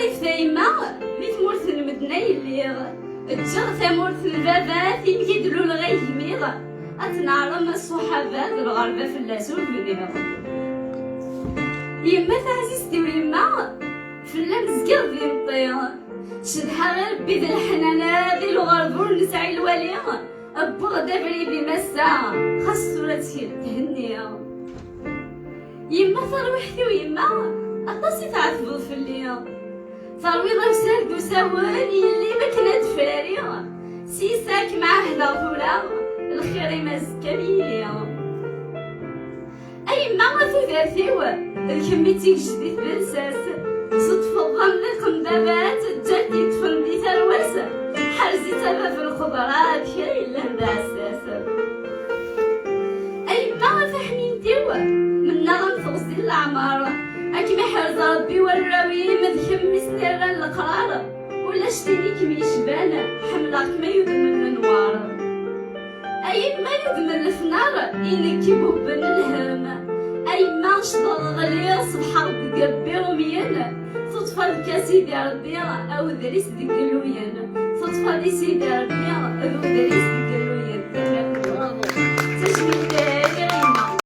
غريف ثايمة لي تمورث المدنى اللي تجر ثمورث البابات يمكيدلو لغاية الميغ أتنعرم الصحابات الغربة في اللاسو البنيغ. يما تعزيزتي ويما فلا مزقر ذي مطيغ شدها غير ربي ذي الحنانة ذي الغربور نسعي الولي أبوغ دابري بمسا خاص صورتي تهنية. يما ثروحتي ويما أطاسي تعذبو في الليل ثروي غوساد وسواني اللي ما كانت فراري سيساك معاه ضغولا الخير ما زكا بيا. أي ما ثلاثيو الكميتي جديد بنساس صدفة غملق مدابات جاتي تفندي ثروس حرزي تبا في الخضرات كاين لهدا أساس. أي ما فحنين تيوا من نغم تغزي العمارة أكمي حرز ربي والراوي مذكم مسنيرا القرار ولا شتينيك ميشبانا حملك ما يدمن النوار. أي ما يدمن الفنار إنك بوبن الهام أي ما نشطر غلي صبح ربي قبي رميانا صدفة كاسيدي ربي أو دريس ديك الويانا صدفة دي سيدي ربي أو دريس